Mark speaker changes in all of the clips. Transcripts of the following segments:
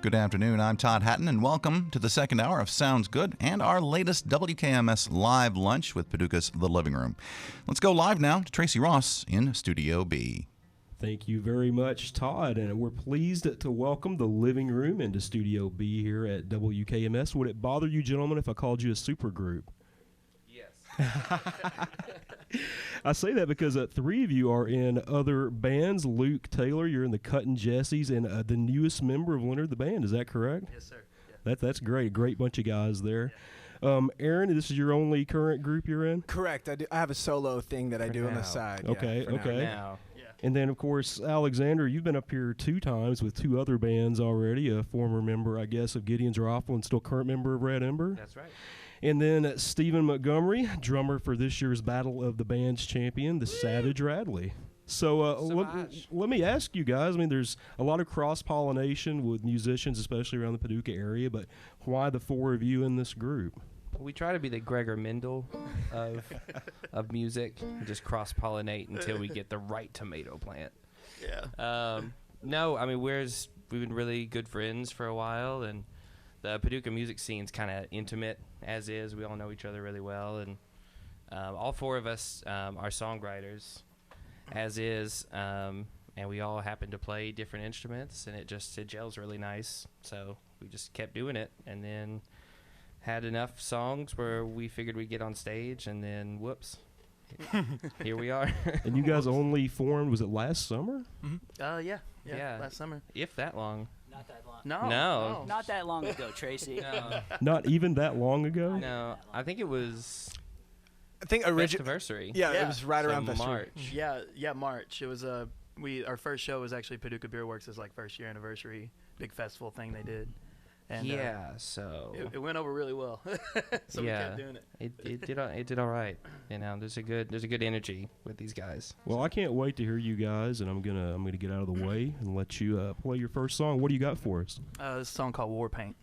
Speaker 1: Good afternoon, I'm Todd Hatton, and welcome to the second hour of Sounds Good and our latest WKMS Live Lunch with Paducah's The Living Room. Let's go live now to Tracy Ross in Studio B.
Speaker 2: Thank you very much, Todd, and we're pleased to welcome The Living Room into Studio B here at WKMS. Would it bother you, gentlemen, if I called you a supergroup?
Speaker 3: Yes.
Speaker 2: I say that because three of you are in other bands. Luke Taylor, you're in the Cuttin' Jessies, and the newest member of Leonard the Band. Is that correct?
Speaker 3: Yes, sir. Yeah.
Speaker 2: That's great. A great bunch of guys there. Aaron, this is your only current group you're in?
Speaker 4: Correct. I have a solo thing that I do on the side.
Speaker 2: Okay,
Speaker 4: yeah,
Speaker 2: okay.
Speaker 3: Now. Yeah.
Speaker 2: And then, of course, Alexander, you've been up here 2 times with 2 other bands already, a former member, I guess, of Gideon's Raffle and still current member of Red Ember.
Speaker 3: That's right.
Speaker 2: And then Stephen Montgomery, drummer for this year's Battle of the Bands champion, the Savage Radley. So let me ask you guys, I mean, there's a lot of cross-pollination with musicians, especially around the Paducah area, but why the 4 of you in this group?
Speaker 5: We try to be the Gregor Mendel of music and just cross-pollinate until we get the right tomato plant.
Speaker 3: Yeah.
Speaker 5: No, I mean, we've been really good friends for a while, and the Paducah music scene's kind of intimate as is. We all know each other really well, and all 4 of us are songwriters as is, and we all happen to play different instruments, and it gels really nice. So we just kept doing it, and then had enough songs where we figured we'd get on stage, and then whoops, here we are.
Speaker 2: And you guys only formed, was it last summer?
Speaker 3: Mm-hmm. Yeah. Last summer.
Speaker 5: If that long.
Speaker 6: Not that long.
Speaker 5: No.
Speaker 6: Not that long ago, Tracy.
Speaker 5: No.
Speaker 2: Not even that long ago?
Speaker 5: No, I think it was
Speaker 4: I think
Speaker 5: anniversary.
Speaker 4: Yeah,
Speaker 3: Yeah.
Speaker 4: it was right
Speaker 5: So
Speaker 4: around
Speaker 5: March.
Speaker 3: Yeah, March. It was our first show was actually Paducah Beer Works' first year anniversary, big festival thing they did. And
Speaker 5: So
Speaker 3: it went over really well. So we kept doing it.
Speaker 5: It did all right. You know, there's a good energy with these guys.
Speaker 2: Well, I can't wait to hear you guys, and I'm gonna get out of the way and let you play your first song. What do you got for us?
Speaker 3: This song called War Paint.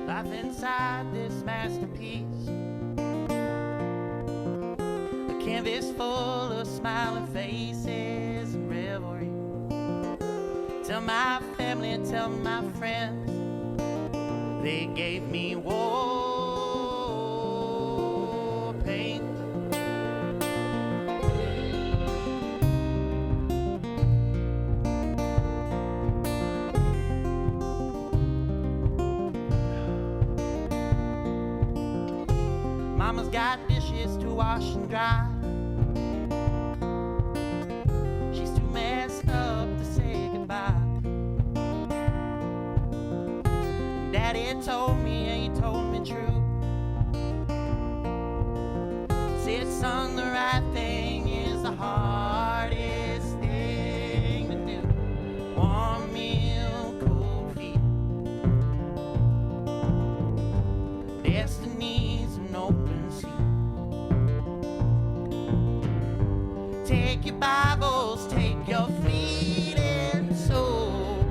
Speaker 7: Life inside this masterpiece, a canvas full of smiling faces and revelry. Tell my family and tell my friends, they gave me war paint. Mama's got dishes to wash and dry. She's too messed up to say goodbye. Daddy told me, and he told me true. Said, son, the right thing is the hardest thing to do. Warm meal, cold feet. Destiny's an open sea. Take your Bibles, take your fleeting soul.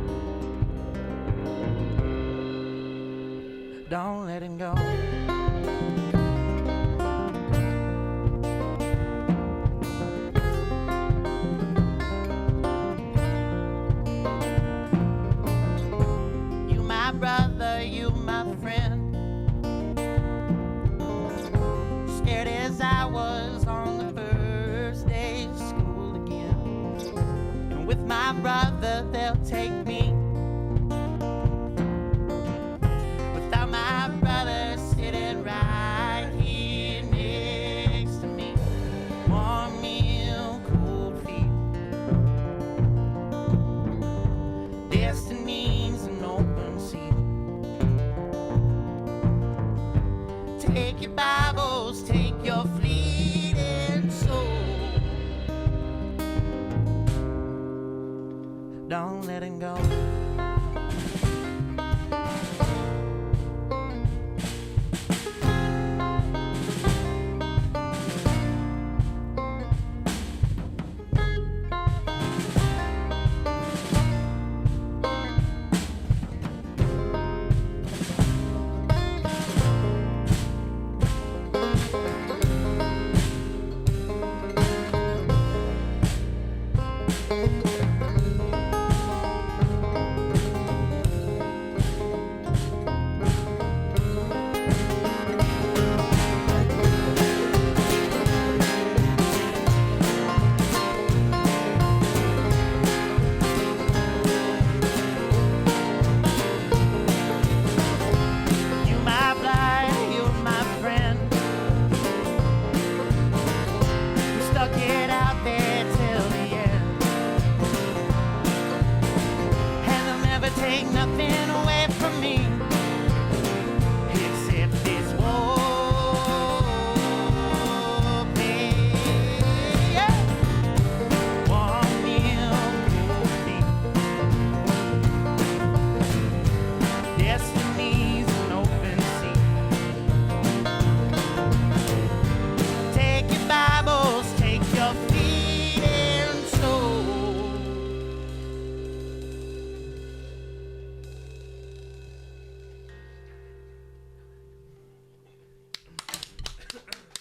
Speaker 7: Don't let him don't let him go.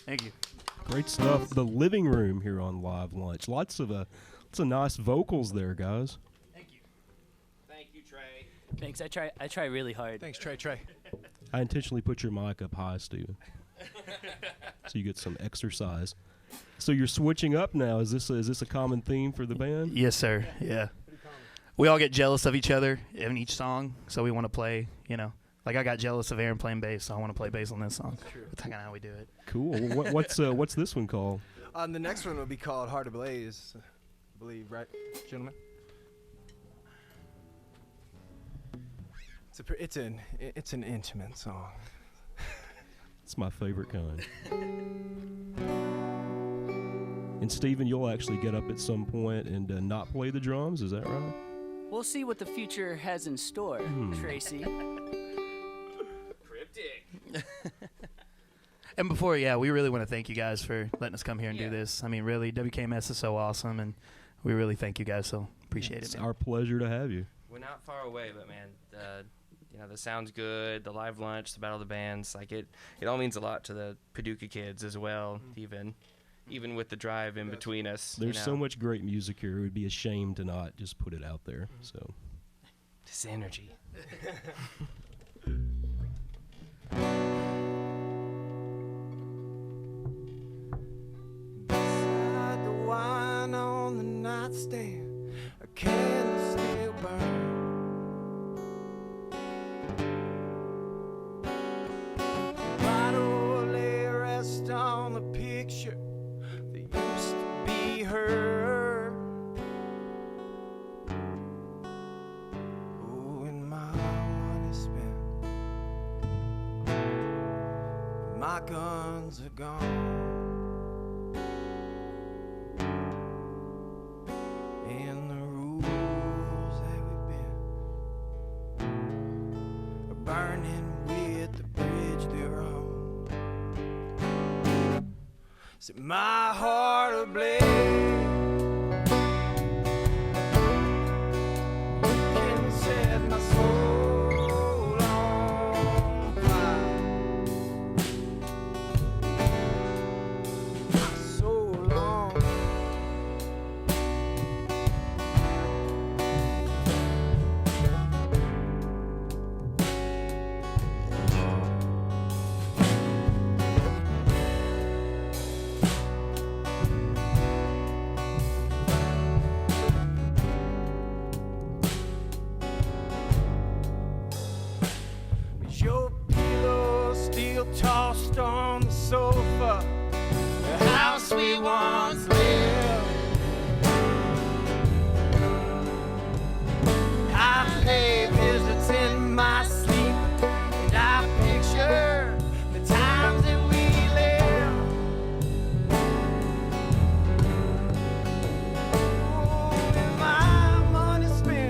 Speaker 3: Thank you.
Speaker 2: Great stuff. The living room here on Live Lunch. Lots of nice vocals there, guys.
Speaker 5: Thank you. Thank you, Trey.
Speaker 6: Thanks. I try really hard.
Speaker 4: Thanks, Trey.
Speaker 2: I intentionally put your mic up high, Steven, so you get some exercise. So you're switching up now. Is this a common theme for the band?
Speaker 3: Yes, sir. Yeah. We all get jealous of each other in each song, so we want to play, Like I got jealous of Aaron playing bass, so I want to play bass on this song. That's kind of how we do it.
Speaker 2: Cool. What's this one called?
Speaker 4: The next one will be called Heart Ablaze, I believe, right, gentlemen? It's an intimate song.
Speaker 2: It's my favorite kind. And Steven, you'll actually get up at some point and not play the drums, is that right?
Speaker 6: We'll see what the future has in store, Tracy.
Speaker 3: And before, we really want to thank you guys for letting us come here and do this. I mean, really, WKMS is so awesome, and we really thank you guys, so appreciate it.
Speaker 2: It's our pleasure to have you.
Speaker 5: We're not far away, but man, the sound's good, the live lunch, the battle of the bands, like it all means a lot to the Paducah kids as well, even with the drive in between us.
Speaker 2: There's so much great music here. It would be a shame to not just put it out there. So,
Speaker 5: this energy.
Speaker 8: Beside the wine on the nightstand, a candle still burns. Bottle lay rest on the picture that used to be her. Oh, and my money spent, my guns are gone. And the rules that we've been are burning with the bridge they're on. Set my heart ablaze. You can set my soul on fire. So long. Is your pillow still tossed on the sofa? The house we once lived. I pay visits in my sleep, and I picture the times that we lived. Oh, and my money spent.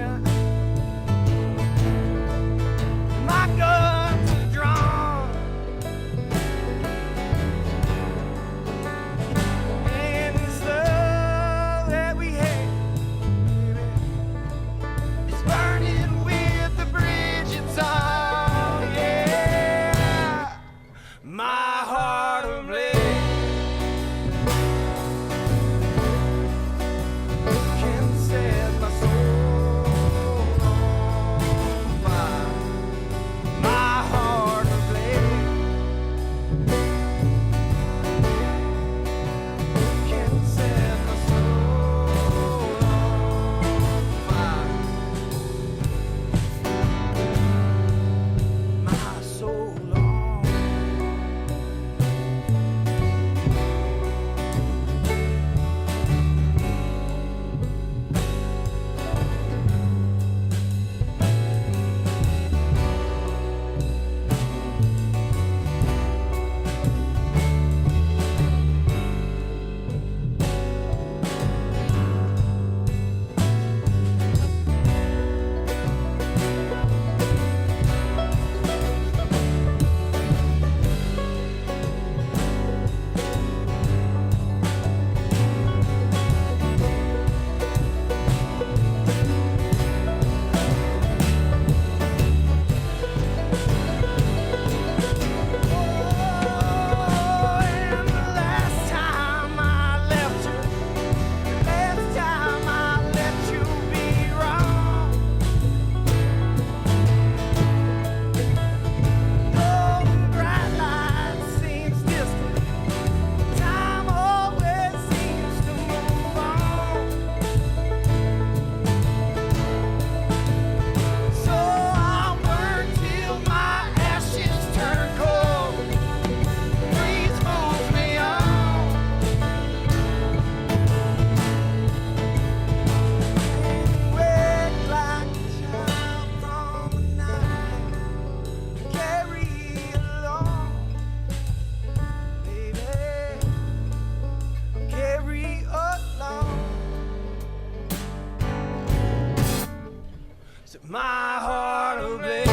Speaker 8: my heart ablaze.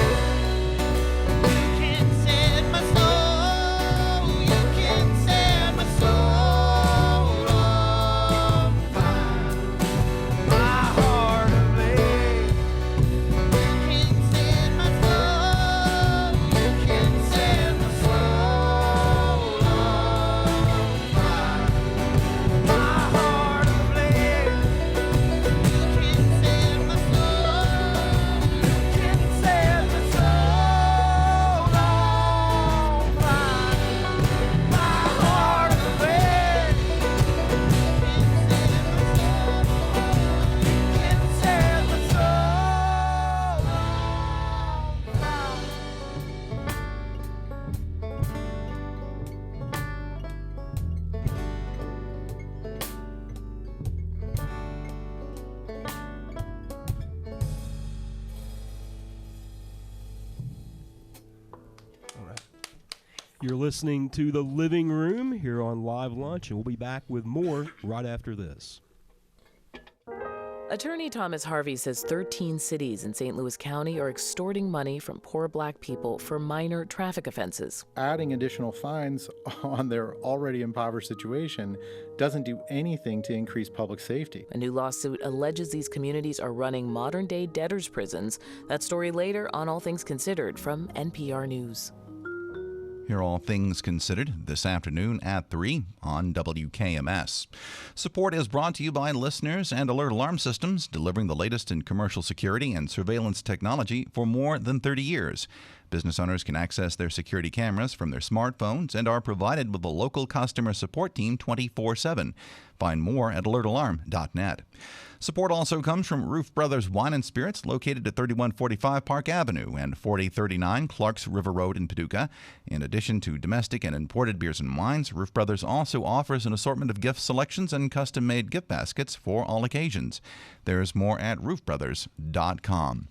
Speaker 2: You're listening to The Living Room here on Live Lunch, and we'll be back with more right after this.
Speaker 9: Attorney Thomas Harvey says 13 cities in St. Louis County are extorting money from poor black people for minor traffic offenses.
Speaker 10: Adding additional fines on their already impoverished situation doesn't do anything to increase public safety.
Speaker 9: A new lawsuit alleges these communities are running modern-day debtors' prisons. That story later on All Things Considered from NPR News.
Speaker 1: Hear All Things Considered this afternoon at 3 on WKMS. Support is brought to you by listeners and Alert Alarm Systems, delivering the latest in commercial security and surveillance technology for more than 30 years. Business owners can access their security cameras from their smartphones and are provided with a local customer support team 24/7. Find more at alertalarm.net. Support also comes from Roof Brothers Wine and Spirits, located at 3145 Park Avenue and 4039 Clarks River Road in Paducah. In addition to domestic and imported beers and wines, Roof Brothers also offers an assortment of gift selections and custom-made gift baskets for all occasions. There's more at roofbrothers.com.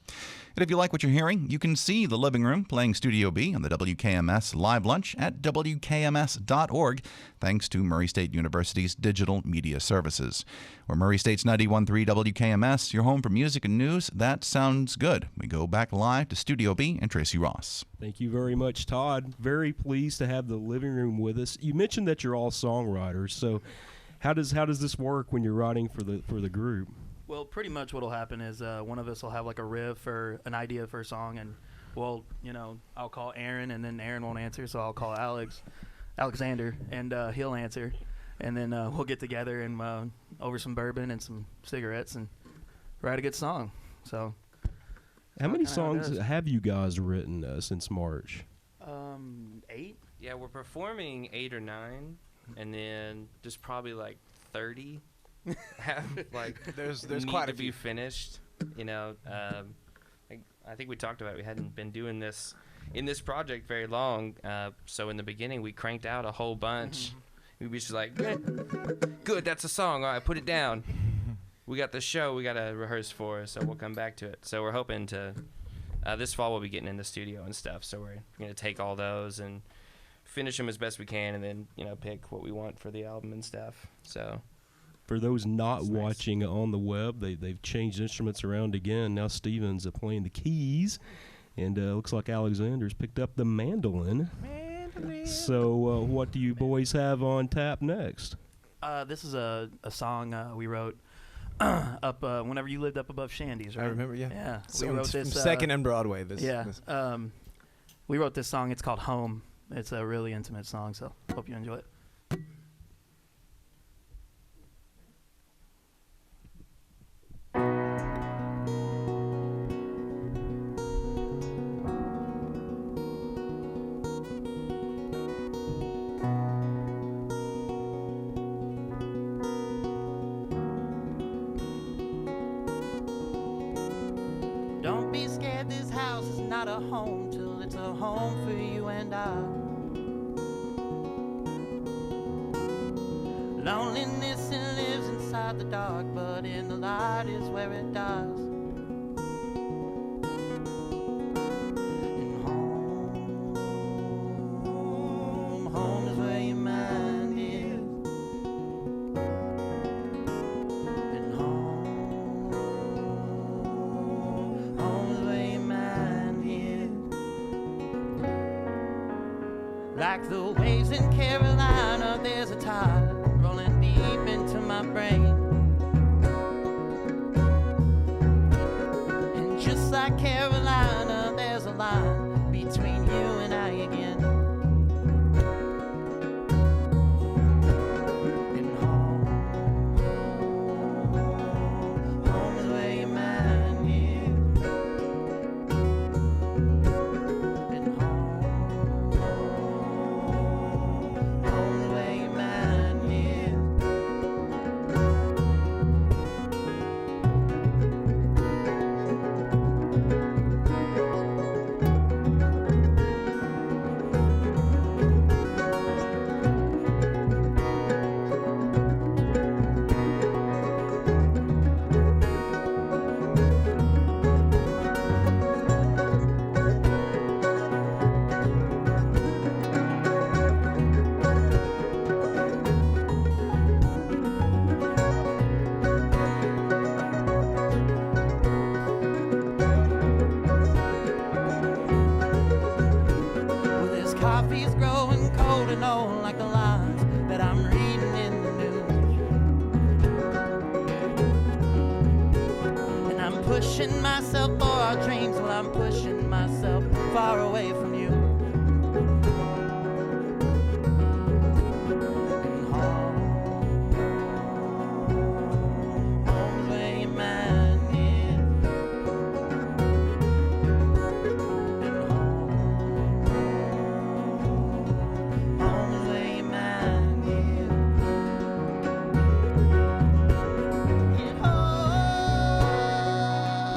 Speaker 1: And if you like what you're hearing, you can see The Living Room playing Studio B on the WKMS Live Lunch at WKMS.org, thanks to Murray State University's Digital Media Services. We're Murray State's 91.3 WKMS, your home for music and news. That sounds good. We go back live to Studio B and Tracy Ross.
Speaker 2: Thank you very much, Todd. Very pleased to have The Living Room with us. You mentioned that you're all songwriters, so how does this work when you're writing for the group?
Speaker 3: Well, pretty much what'll happen is one of us will have like a riff or an idea for a song, and I'll call Aaron, and then Aaron won't answer, so I'll call Alexander, and he'll answer, and then we'll get together and over some bourbon and some cigarettes and write a good song. So,
Speaker 2: how many songs have you guys written since March?
Speaker 3: 8.
Speaker 5: Yeah, we're performing 8 or 9, and then just probably like 30.
Speaker 4: there's
Speaker 5: need
Speaker 4: quite
Speaker 5: to
Speaker 4: a
Speaker 5: be
Speaker 4: few.
Speaker 5: finished. I think we talked about we hadn't been doing this in this project very long. So in the beginning we cranked out a whole bunch. We were just like, good, that's a song. All right, put it down. We got the show we got to rehearse for, so we'll come back to it. So we're hoping to this fall we'll be getting in the studio and stuff. So we're gonna take all those and finish them as best we can, and then pick what we want for the album and stuff. So.
Speaker 2: For those not watching on the web, they've changed instruments around again. Now Steven's playing the keys, and looks like Alexander's picked up the mandolin. So what do you boys have on tap next?
Speaker 3: This is a song we wrote up whenever you lived up above Shandy's, right?
Speaker 4: I remember, yeah.
Speaker 3: Yeah,
Speaker 4: So
Speaker 3: we wrote this.
Speaker 4: Second and Broadway.
Speaker 3: We wrote this song. It's called Home. It's a really intimate song, so hope you enjoy it.
Speaker 7: Don't be scared, this house is not a home till it's a home for you and I. Loneliness, it lives inside the dark, but in the light is where it dies. And home is where your mind is. And home is Like the waves in Carolina, there's a tide rolling deep into my brain. And just like Carolina, there's a line between you and I again. And home is where your mind is. And home is where your mind is. Well, this coffee's growing cold and old, like the lines that I'm reading in the news. And I'm pushing myself for our dreams while I'm pushing myself far away from you. And home's where your mind is. And home is where your mind is. And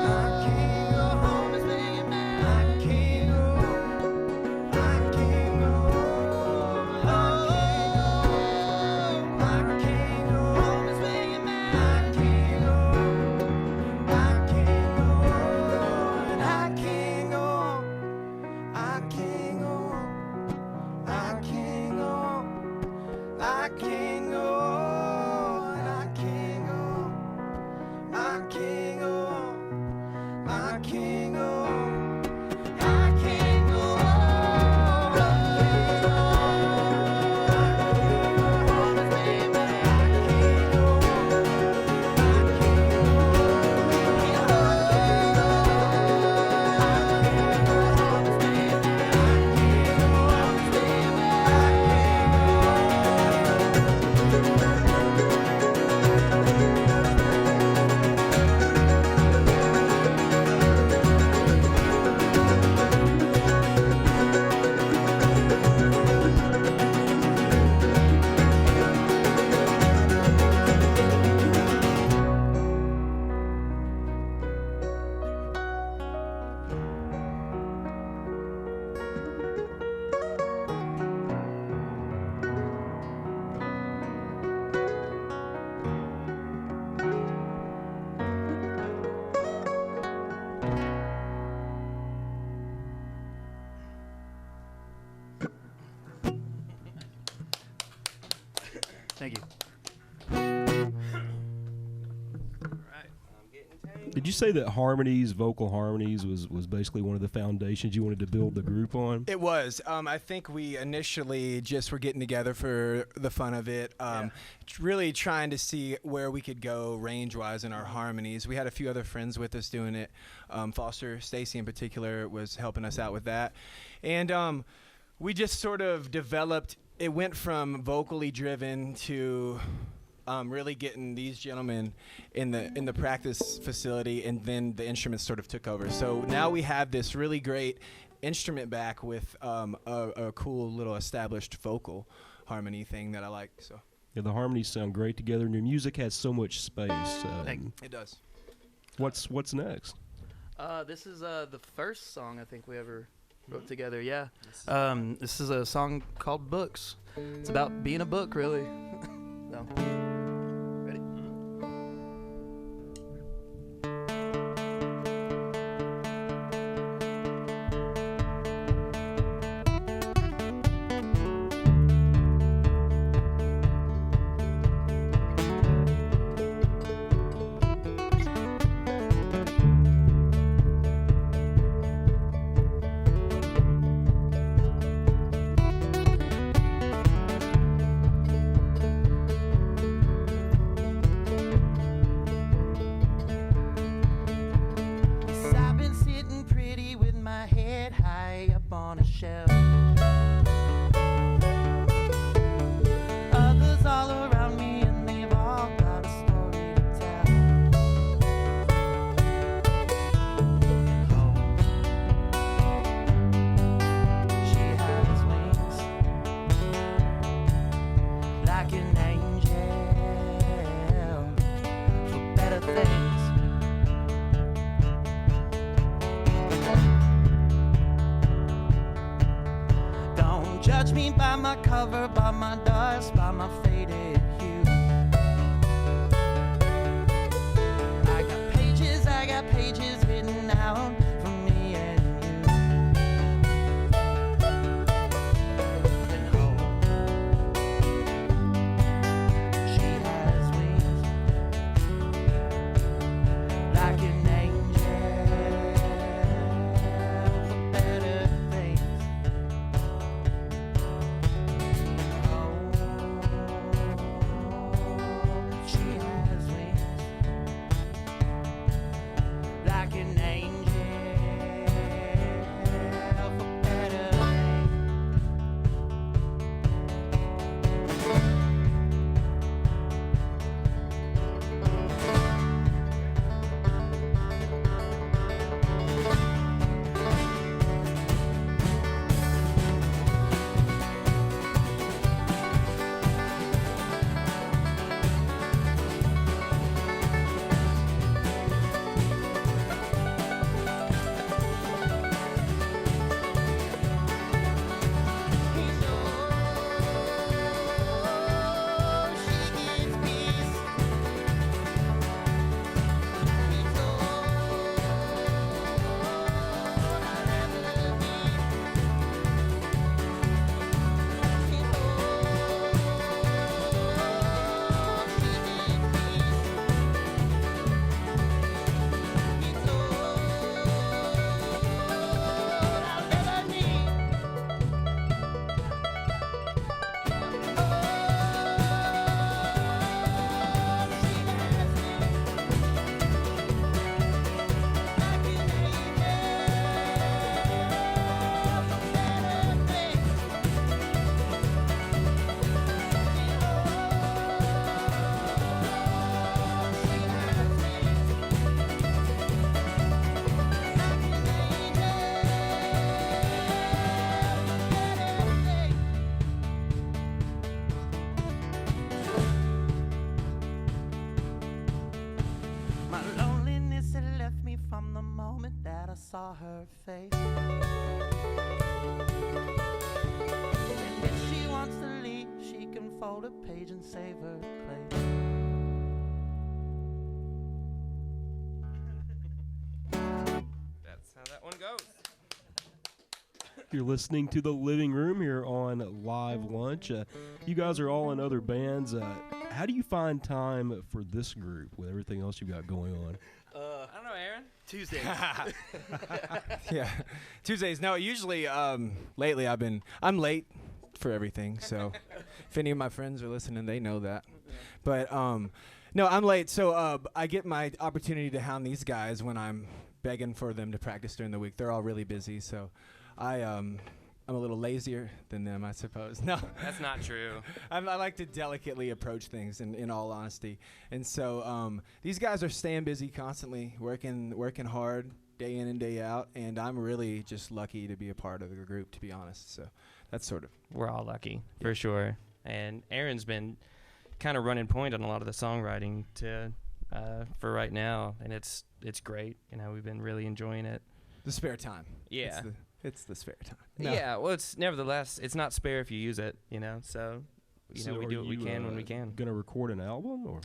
Speaker 7: I can't go home is where your mind. I can't go. I can't go. I can't go home is where your mind. I can't go. I can't go. And I can't go. I can't go. I can't go. I can't go. And I can't go. I can't go. I can't go. I can't go. Home is where your mind. I can't go.
Speaker 3: Thank you.
Speaker 2: Did you say that harmonies, vocal harmonies, was basically one of the foundations you wanted to build the group on?
Speaker 4: It was. I think we initially just were getting together for the fun of it, really trying to see where we could go range-wise in our harmonies. We had a few other friends with us doing it. Foster, Stacy in particular, was helping us out with that. And we just sort of developed, it went from vocally driven to really getting these gentlemen in the practice facility, and then the instruments sort of took over. So now we have this really great instrument back with a cool little established vocal harmony thing that I like. So
Speaker 2: Yeah, the harmonies sound great together, and your music has so much space.
Speaker 4: it does.
Speaker 2: What's next?
Speaker 3: This is the first song I think we ever wrote together. Yeah. This is a song called Books. It's about being a book, really. So, ready?
Speaker 7: on a shelf. Others all around me, and they've all got a story to tell. And hope, she has wings like an angel for better things. Don't judge me by my cover, by my dust, by my faded hue. I got pages written out for me and you. And hope, she has wings like an angel for better things. She has wings like an angel for better things. My loneliness had left me from the moment that I saw her face. And if she wants to leave, she can fold a page and save her place.
Speaker 5: That's how that one goes.
Speaker 2: You're listening to The Living Room here on Live Lunch. You guys are all in other bands. How do you find time for this group with everything else you've got going on?
Speaker 5: I don't know, Aaron.
Speaker 3: Tuesdays.
Speaker 4: Yeah, Tuesdays. No, usually lately I'm late for everything. So if any of my friends are listening, they know that. But no, I'm late. So I get my opportunity to hound these guys when I'm begging for them to practice during the week. They're all really busy, so I'm a little lazier than them, I suppose. No,
Speaker 5: That's not true.
Speaker 4: I like to delicately approach things, in all honesty. And so these guys are staying busy constantly, working hard, day in and day out. And I'm really just lucky to be a part of the group, to be honest. So that's sort of.
Speaker 5: We're all lucky, for sure. And Aaron's been kind of running point on a lot of the songwriting for right now, and it's great. You know, we've been really enjoying it.
Speaker 4: The spare time.
Speaker 5: Yeah.
Speaker 4: It's the spare time.
Speaker 5: Yeah, well, it's nevertheless, it's not spare if you use it, you know, so, we do what we can when we can.
Speaker 2: Going to record an album? Or?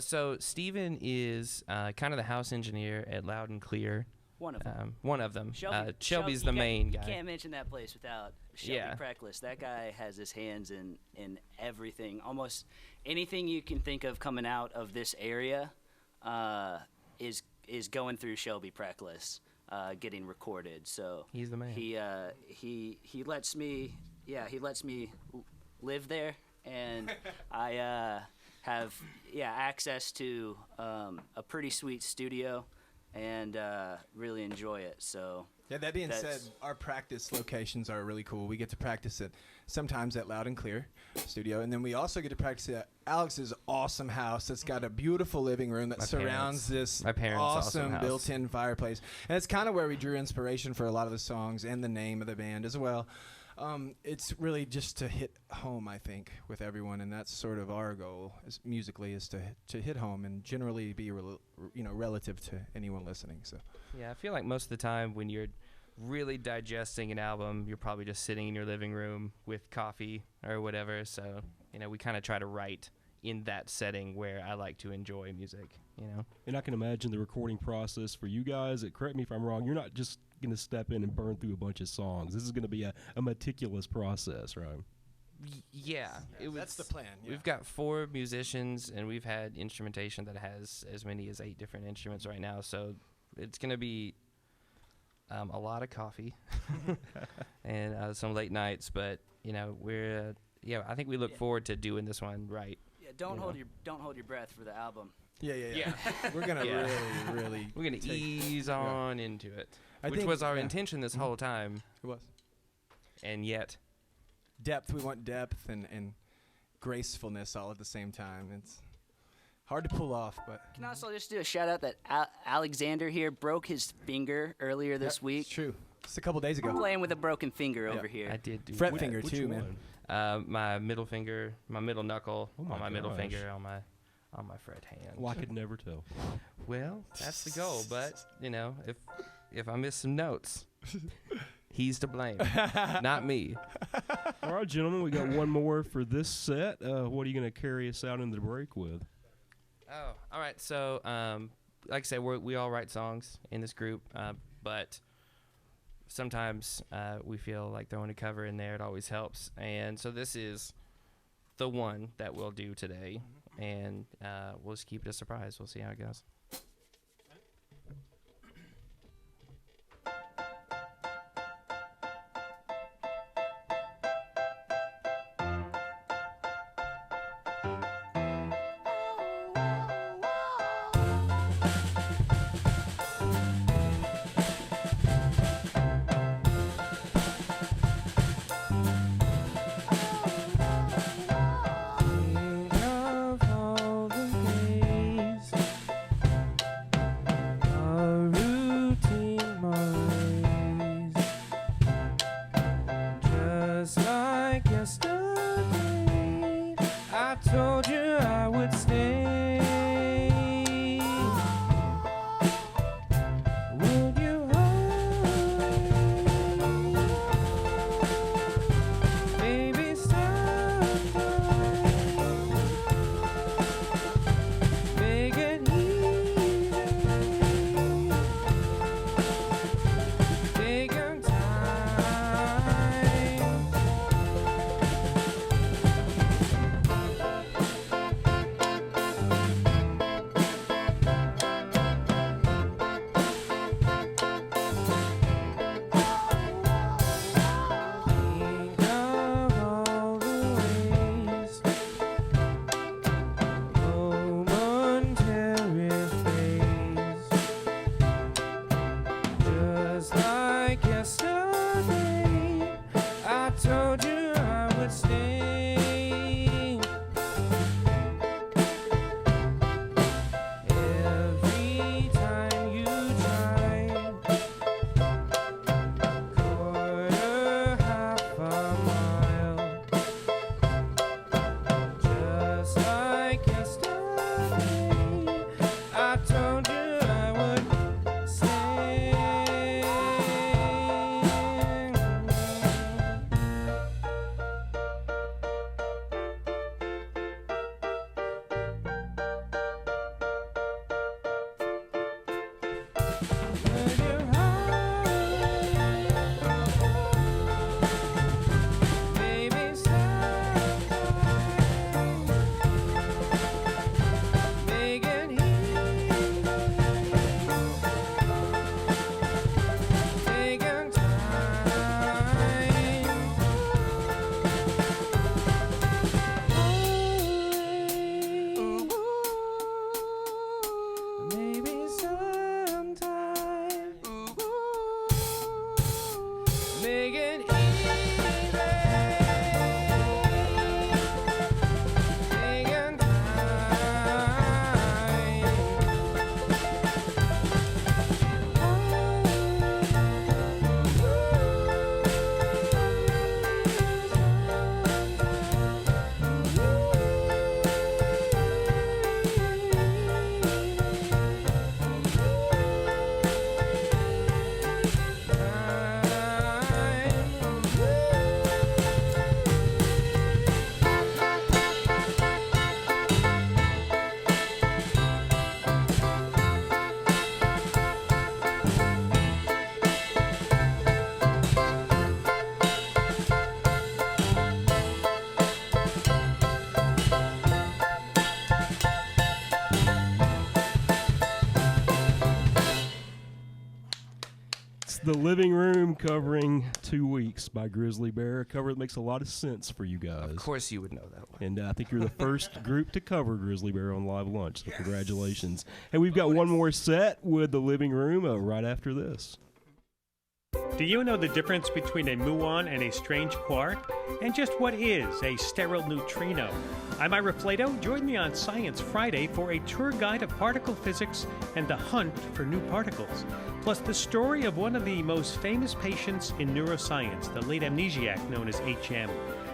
Speaker 5: So Steven is kind of the house engineer at Loud and Clear.
Speaker 6: One of them.
Speaker 5: One of them. Shelby's
Speaker 6: you
Speaker 5: the main guy.
Speaker 6: You can't mention that place without Shelby Preckless. That guy has his hands in everything. Almost anything you can think of coming out of this area is going through Shelby Preckless, getting recorded. So
Speaker 5: he's the man.
Speaker 6: He lets me live there, and I have access to a pretty sweet studio. and really enjoy it. So
Speaker 4: yeah, that being said, our practice locations are really cool. We get to practice it sometimes at Loud and Clear Studio, and then we also get to practice at Alex's awesome house that's got a beautiful living room that surrounds this awesome built-in fireplace. And it's kind of where we drew inspiration for a lot of the songs and the name of the band as well. It's really just to hit home, I think, with everyone, and that's sort of our goal musically, is to hit home and generally be relative to anyone listening. So
Speaker 5: yeah, I feel like most of the time when you're really digesting an album, you're probably just sitting in your living room with coffee or whatever. So we kind of try to write in that setting where I like to enjoy music.
Speaker 2: And I can imagine the recording process for you guys. Correct me if I'm wrong. You're not just going to step in and burn through a bunch of songs. This is going to be a meticulous process, right?
Speaker 5: Yeah,
Speaker 4: that's the plan. Yeah.
Speaker 5: We've got 4 musicians, and we've had instrumentation that has as many as 8 different instruments right now. So it's going to be a lot of coffee and some late nights. But we're I think we look forward to doing this one right.
Speaker 6: Yeah, don't hold your breath for the album.
Speaker 4: Yeah. We're gonna really.
Speaker 5: We're gonna ease on into it, which was our intention this whole time.
Speaker 4: It was.
Speaker 5: And yet,
Speaker 4: depth. We want depth and gracefulness all at the same time. It's hard to pull off, but.
Speaker 6: Can I also just do a shout out that Alexander here broke his finger earlier this week.
Speaker 4: It's true. Just a couple days ago.
Speaker 6: Playing with a broken finger over here.
Speaker 5: I did do
Speaker 4: fret finger too, man.
Speaker 5: My middle finger, my middle knuckle, on my middle finger, on my fret hand.
Speaker 2: Well, I could never tell.
Speaker 5: Well, that's the goal. But if I miss some notes, he's to blame, not me.
Speaker 2: All right, gentlemen, we got one more for this set. What are you going to carry us out into the break with?
Speaker 5: Oh, all right. So, like I said, we all write songs in this group, but sometimes we feel like throwing a cover in there, it always helps. And so this is the one that we'll do today, and we'll just keep it a surprise. We'll see how it goes.
Speaker 2: Yes, The Living Room covering 2 Weeks by Grizzly Bear. A cover that makes a lot of sense for you guys.
Speaker 5: Of course you would know that one.
Speaker 2: And I think you're the first group to cover Grizzly Bear on Live Lunch, so congratulations. And we've got one more set with The Living Room right after this.
Speaker 11: Do you know the difference between a muon and a strange quark? And just what is a sterile neutrino? I'm Ira Flato. Join me on Science Friday for a tour guide of particle physics and the hunt for new particles. Plus the story of one of the most famous patients in neuroscience, the late amnesiac known as HM.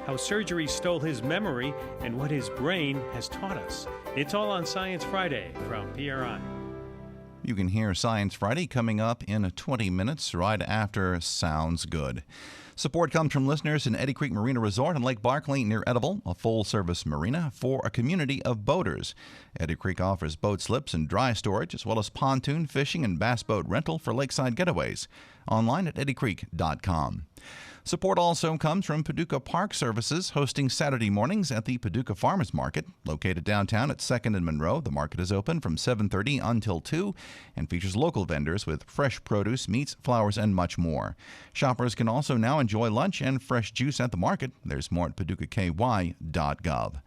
Speaker 11: How surgery stole his memory and what his brain has taught us. It's all on Science Friday from PRI.
Speaker 1: You can hear Science Friday coming up in 20 minutes right after Sounds Good. Support comes from listeners in Eddy Creek Marina Resort on Lake Barkley near Edible, a full-service marina for a community of boaters. Eddy Creek offers boat slips and dry storage, as well as pontoon, fishing, and bass boat rental for lakeside getaways. Online at eddycreek.com. Support also comes from Paducah Park Services, hosting Saturday mornings at the Paducah Farmers Market. Located downtown at 2nd and Monroe, the market is open from 7:30 until 2 and features local vendors with fresh produce, meats, flowers, and much more. Shoppers can also now enjoy lunch and fresh juice at the market. There's more at paducahky.gov.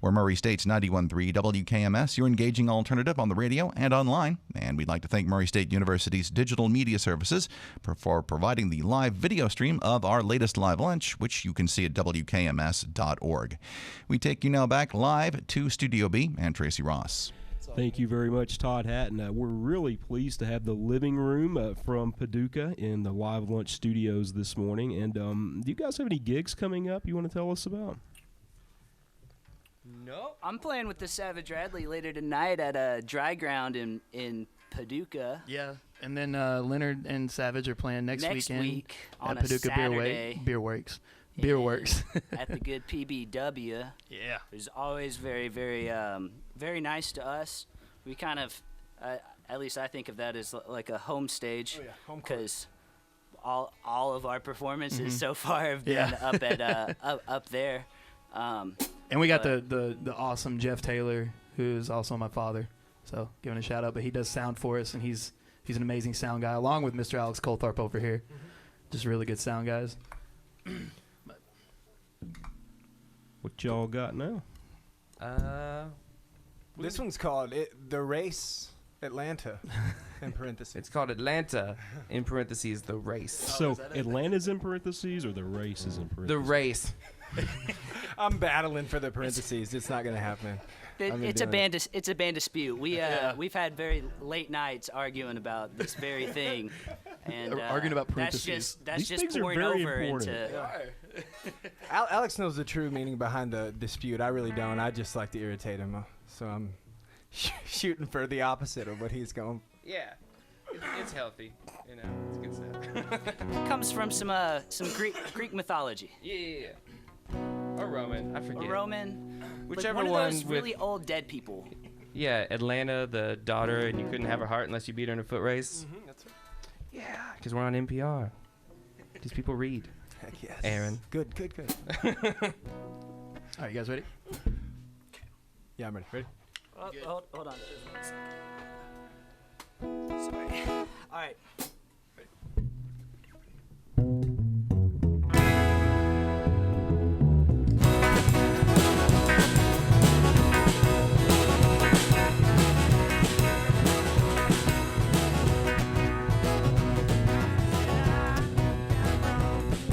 Speaker 1: We're Murray State's 91.3 WKMS, your engaging alternative on the radio and online. And we'd like to thank Murray State University's Digital Media Services for providing the live video stream of our latest live lunch, which you can see at WKMS.org. We take you now back live to Studio B and Tracy Ross.
Speaker 2: Thank you very much, Todd Hatton. We're really pleased to have The Living Room from Paducah in the Live Lunch Studios this morning. And do you guys have any gigs coming up you want to tell us about?
Speaker 6: Nope. I'm playing with the Savage Radley later tonight at a dry ground in Paducah.
Speaker 3: Yeah, and then Leonard and Savage are playing next weekend
Speaker 6: on
Speaker 3: at Paducah
Speaker 6: a Saturday.
Speaker 3: Beer Works.
Speaker 6: At the good PBW.
Speaker 3: Yeah.
Speaker 6: It was always very, very, very nice to us. We kind of, at least I think of that as like a home stage, because all of our performances so far have been up there.
Speaker 3: And we got the awesome Jeff Taylor, who's also my father. So giving a shout out, but he does sound for us, and he's an amazing sound guy, along with Mr. Alex Colthorpe over here. Just really good sound guys.
Speaker 2: What y'all got now?
Speaker 4: This one's called The Race Atlanta, in parentheses.
Speaker 5: It's called Atlanta, in parentheses, The Race.
Speaker 2: So Atlanta's in parentheses or The Race is in parentheses?
Speaker 5: The Race.
Speaker 4: I'm battling for the parentheses. It's not going to happen.
Speaker 6: It's a band dispute. We've had very late nights arguing about this very thing, and
Speaker 3: arguing about parentheses.
Speaker 6: That's
Speaker 2: These
Speaker 6: just
Speaker 2: things are
Speaker 6: pouring
Speaker 2: very
Speaker 6: over
Speaker 2: important.
Speaker 6: into.
Speaker 4: Alex knows the true meaning behind the dispute. I really don't. I just like to irritate him, so I'm shooting for the opposite of what he's going.
Speaker 5: Yeah, it's healthy. You know, it's good stuff.
Speaker 6: It comes from some Greek mythology.
Speaker 5: Yeah. Or Roman, I forget.
Speaker 6: Or Roman.
Speaker 5: Whichever
Speaker 6: one.
Speaker 5: one
Speaker 6: Of those
Speaker 5: with
Speaker 6: really old dead people.
Speaker 5: Yeah, Atlanta, the daughter, and you couldn't have her heart unless you beat her in a foot race.
Speaker 4: Mm-hmm, that's right.
Speaker 5: Yeah, because we're on NPR. These people read.
Speaker 4: Heck yes.
Speaker 5: Aaron.
Speaker 4: Good.
Speaker 3: All right, you guys ready?
Speaker 4: Yeah, I'm ready. Ready?
Speaker 6: Hold on. Sorry. All right.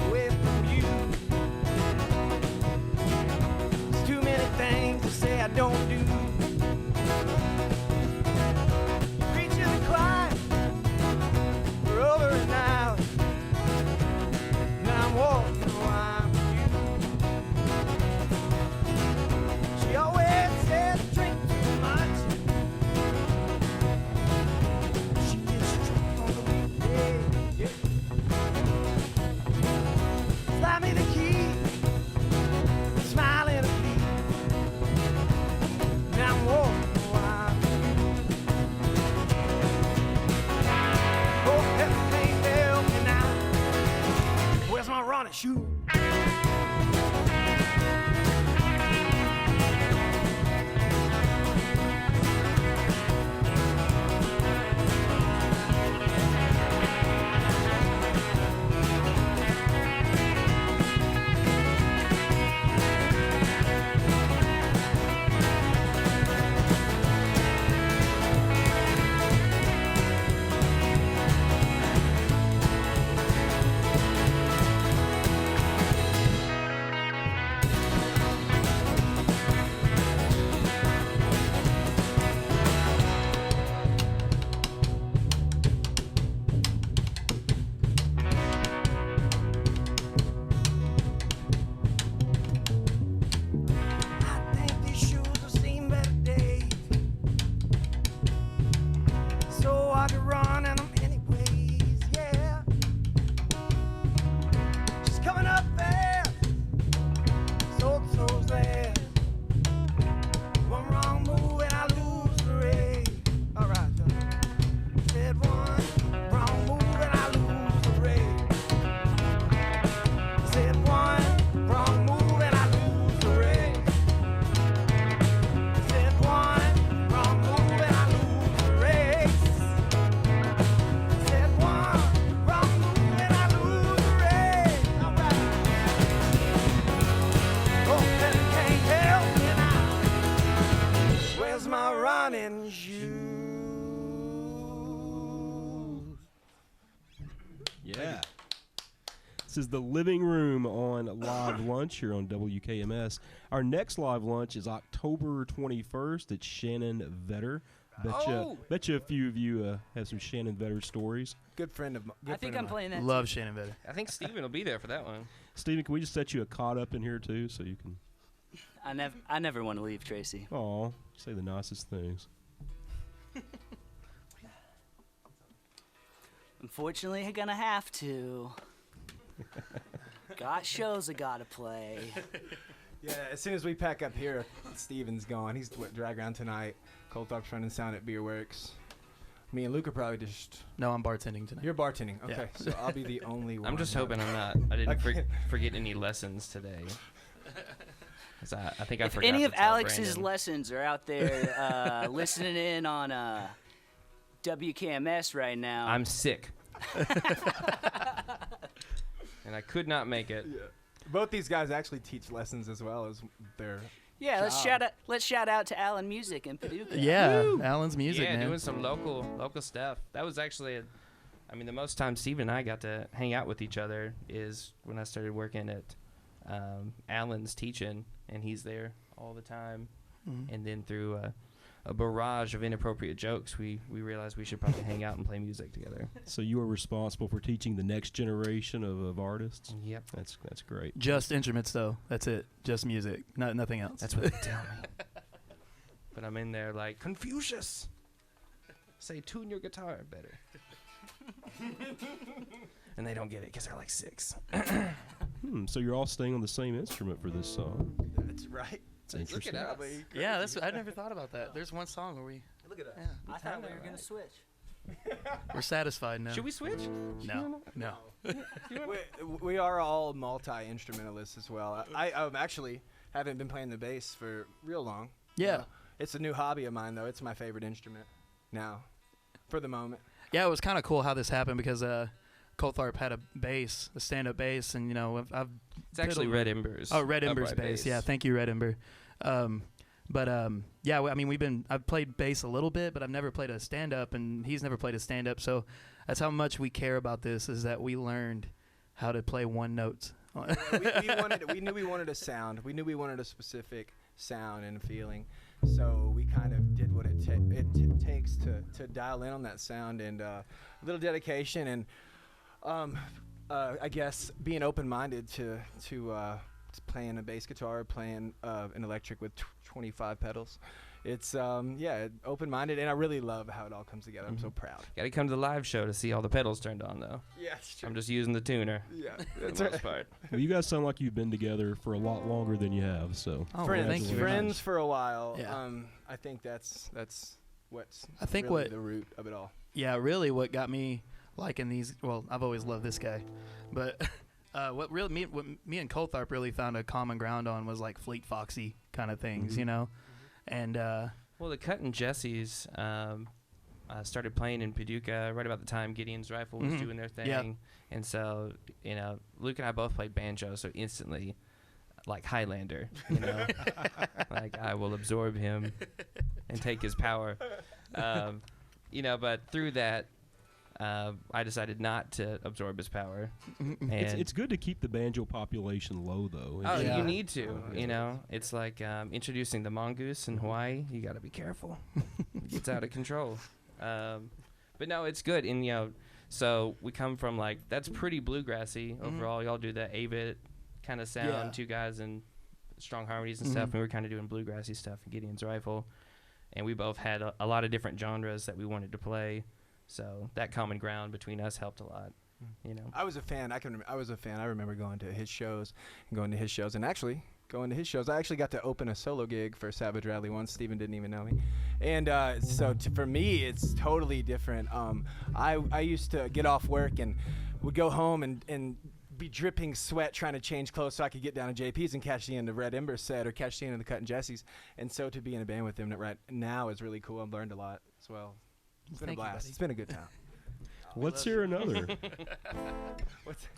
Speaker 8: Away from you. There's too many things to say I don't do. Preaching the choir for over an hour. Now I'm walking the line with you. She always says drink too much. She gets drunk on the weekday. Yeah. Slide me the key, smiling at me. Now I'm walking the line. Oh, everything help me now. Where's my running shoe?
Speaker 2: Yeah. This is the living room on Live Lunch here on WKMS. Our next live lunch is October 21st at Shannon Vetter. Bet you a few of you have some Shannon Vetter stories.
Speaker 4: Good friend of mine.
Speaker 6: I think I'm playing that.
Speaker 3: Love Shannon Vetter.
Speaker 5: I think Steven will be there for that one.
Speaker 2: Steven, can we just set you a cot up in here too so you can...
Speaker 6: I never want to leave, Tracy.
Speaker 2: Aw, say the nicest things.
Speaker 6: Unfortunately, I'm gonna have to. Got shows I gotta play.
Speaker 4: Yeah, as soon as we pack up here, Steven's gone. He's drag around tonight. Colthorpe's running sound at Beer Works. Me and Luke are probably just...
Speaker 3: No, I'm bartending tonight.
Speaker 4: You're bartending. Okay,
Speaker 3: Yeah.
Speaker 4: so I'll be the only one.
Speaker 5: I'm just hoping I didn't forget any lessons today. 'Cause I think I
Speaker 6: If
Speaker 5: forgot
Speaker 6: any
Speaker 5: to
Speaker 6: of
Speaker 5: tell
Speaker 6: Alex's
Speaker 5: Brandon.
Speaker 6: lessons are out there listening in on WKMS right now,
Speaker 5: I'm sick. And I could not make it.
Speaker 4: Yeah. Both these guys actually teach lessons as well as their
Speaker 6: yeah.
Speaker 4: job.
Speaker 6: Let's shout out to Alan Music in Paducah.
Speaker 3: Yeah, Alan's music,
Speaker 5: Yeah,
Speaker 3: man.
Speaker 5: doing some local stuff. That was actually, the most time Steve and I got to hang out with each other is when I started working at Alan's teaching, and he's there all the time.
Speaker 3: Mhm.
Speaker 5: And then through a barrage of inappropriate jokes, we realized we should probably hang out and play music together.
Speaker 2: So you are responsible for teaching the next generation of artists?
Speaker 5: Yep.
Speaker 2: That's great.
Speaker 3: Just instruments, though. That's it. Just music. Nothing else.
Speaker 5: That's what they tell me. But I'm in there like, Confucius, say tune your guitar better. And they don't get it because they're like 6.
Speaker 2: So you're all staying on the same instrument for this song.
Speaker 4: That's right.
Speaker 2: It's interesting.
Speaker 5: Look at us.
Speaker 4: Probably
Speaker 3: Yeah, I never thought about that. There's one song where
Speaker 4: Look at us.
Speaker 3: yeah,
Speaker 6: I thought we were gonna switch.
Speaker 3: we're satisfied now.
Speaker 5: Should we switch?
Speaker 3: No.
Speaker 4: We are all multi-instrumentalists as well. I actually haven't been playing the bass for real long.
Speaker 3: Yeah.
Speaker 4: It's a new hobby of mine, though. It's my favorite instrument now, for the moment.
Speaker 3: Yeah, it was kind of cool how this happened because Colthorpe had a bass, a stand-up bass, and I've
Speaker 5: It's actually
Speaker 3: piddled-
Speaker 5: Red Embers.
Speaker 3: Oh, Red Ember's
Speaker 5: upright
Speaker 3: bass. Yeah, thank you, Red Ember. Yeah, I've played bass a little bit, but I've never played a stand-up, and he's never played a stand-up. So that's how much we care about this, is that we learned how to play one note.
Speaker 4: we knew we wanted a sound. We knew we wanted a specific sound and feeling. So we kind of did what it takes to dial in on that sound, and a little dedication, and I guess being open-minded to playing a bass guitar, playing an electric with 25 pedals. It's open-minded, and I really love how it all comes together. I'm so proud.
Speaker 5: Got to come to the live show to see all the pedals turned on, though.
Speaker 4: Yeah, it's true.
Speaker 5: I'm just using the tuner.
Speaker 4: Yeah,
Speaker 5: For the most part.
Speaker 2: Well, you guys sound like you've been together for a lot longer than you have. So
Speaker 3: Oh,
Speaker 4: friends,
Speaker 3: well, thank you very
Speaker 4: friends
Speaker 3: much.
Speaker 4: for a while.
Speaker 3: Yeah.
Speaker 4: I think that's what's
Speaker 3: I think
Speaker 4: really
Speaker 3: what-
Speaker 4: the root of it all.
Speaker 3: Yeah, really, what got me liking these. Well, I've always loved this guy, but what me and Colthorpe really found a common ground on was like Fleet Foxy kind of things, and
Speaker 5: Well, the Cut and Jesse's started playing in Paducah right about the time Gideon's Rifle was
Speaker 3: Mhm.
Speaker 5: doing their thing.
Speaker 3: Yeah.
Speaker 5: And so, Luke and I both played banjo, so instantly, like Highlander, like I will absorb him and take his power. But through that, I decided not to absorb his power. And
Speaker 2: it's good to keep the banjo population low, though.
Speaker 5: Oh,
Speaker 3: Yeah.
Speaker 5: you need to, It's like introducing the mongoose in Hawaii. You got to be careful. It gets out of control. But no, it's good. And, so we come from, that's pretty bluegrassy overall. Y'all do that Avett kind of sound,
Speaker 3: Yeah.
Speaker 5: two guys and strong harmonies and stuff. And we were kind of doing bluegrassy stuff in Gideon's Rifle. And we both had a lot of different genres that we wanted to play. So that common ground between us helped a lot,
Speaker 4: I was a fan. I was a fan. I remember going to his shows, and actually going to his shows. I actually got to open a solo gig for Savage Radley once. Steven didn't even know me, and for me, it's totally different. I used to get off work and would go home and be dripping sweat trying to change clothes so I could get down to JP's and catch the end of Red Ember set or catch the end of the Cut and Jesse's. And so to be in a band with him right now is really cool. I've learned a lot as well. It's been a
Speaker 3: Thank you,
Speaker 4: blast.
Speaker 3: buddy.
Speaker 4: It's been a good time.
Speaker 2: Let's hear another.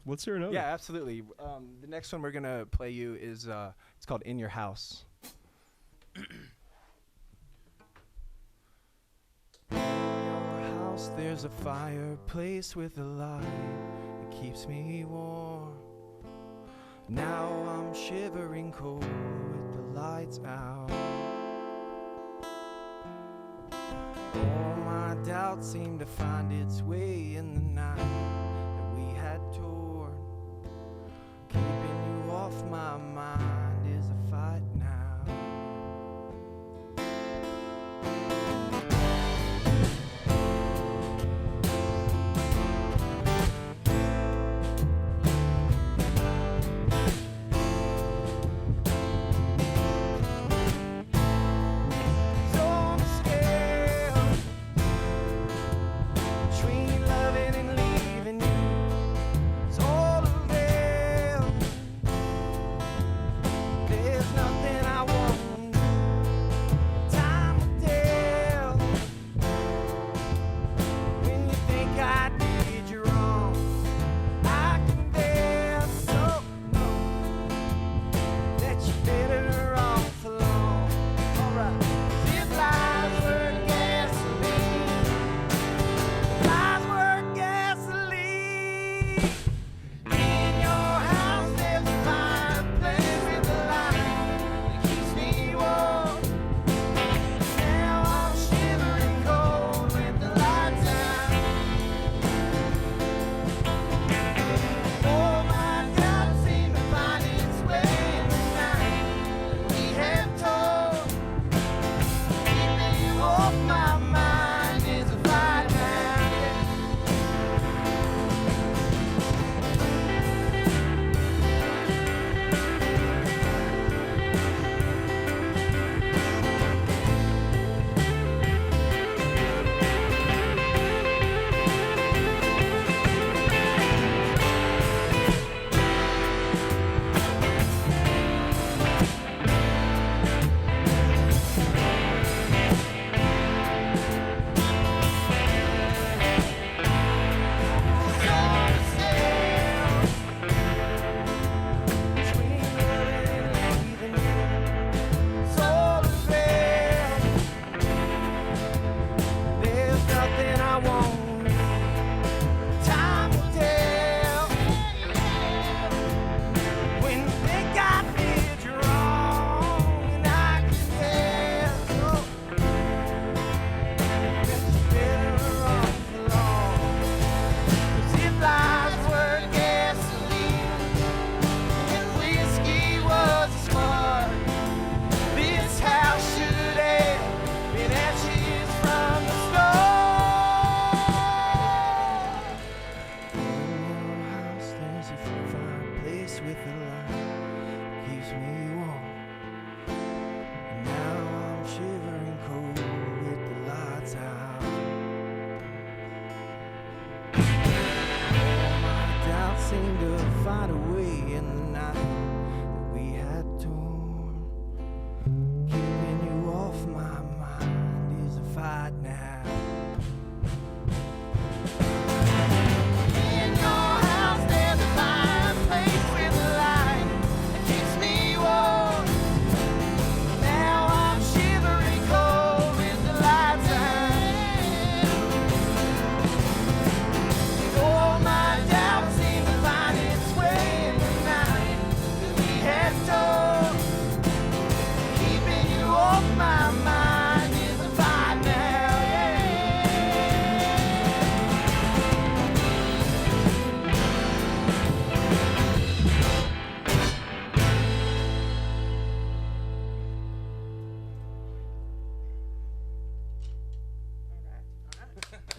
Speaker 2: Let's hear another.
Speaker 4: Yeah, absolutely. The next one we're gonna play you is it's called "In Your House." Your house, there's a fireplace with a light. The
Speaker 8: keeps me warm. Now I'm shivering cold with the lights out. All my doubts seem to find its way in the night that we had torn. Keeping you off my mind is a fight now.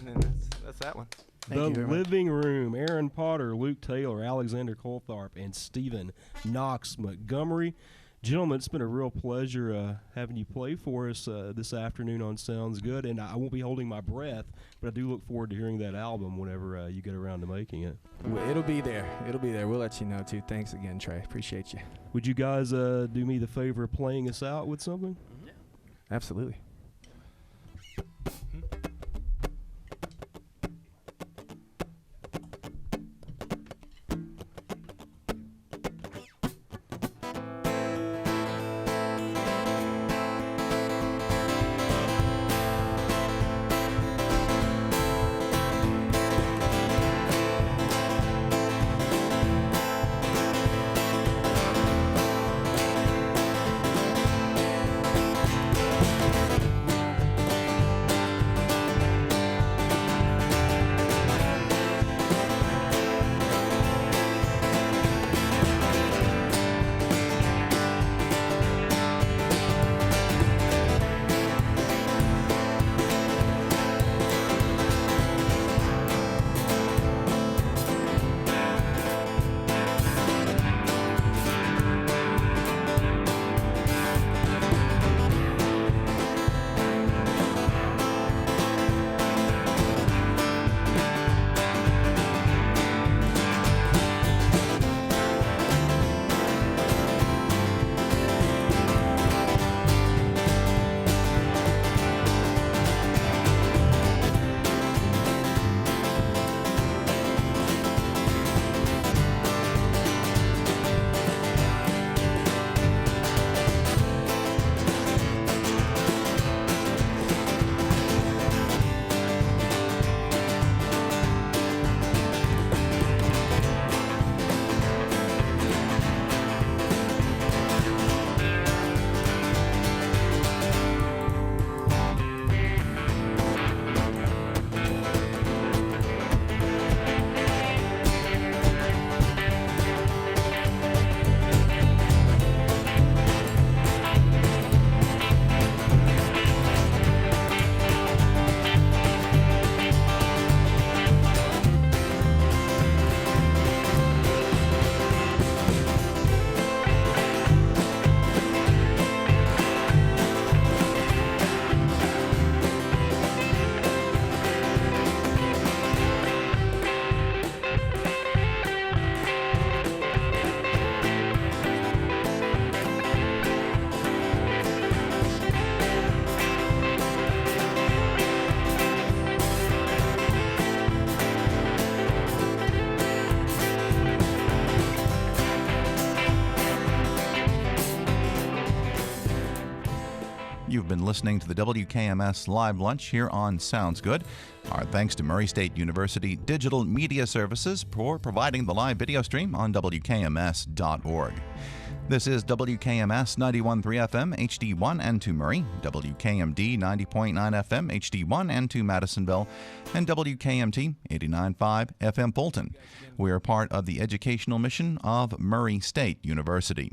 Speaker 4: And then that's that one.
Speaker 2: The Living Room, Aaron Potter, Luke Taylor, Alexander Coltharp, and Stephen Knox Montgomery. Gentlemen, it's been a real pleasure having you play for us this afternoon on Sounds Good, and I won't be holding my breath, but I do look forward to hearing that album whenever you get around to making it.
Speaker 4: Well, it'll be there. It'll be there. We'll let you know, too. Thanks again, Trey. Appreciate you.
Speaker 2: Would you guys do me the favor of playing us out with something?
Speaker 4: Yeah. Absolutely.
Speaker 1: You've been listening to the WKMS Live Lunch here on Sounds Good. Our thanks to Murray State University Digital Media Services for providing the live video stream on WKMS.org. This is WKMS 91.3 FM HD1 and 2 Murray, WKMD 90.9 FM HD1 and 2 Madisonville, and WKMT 89.5 FM Fulton. We are part of the educational mission of Murray State University.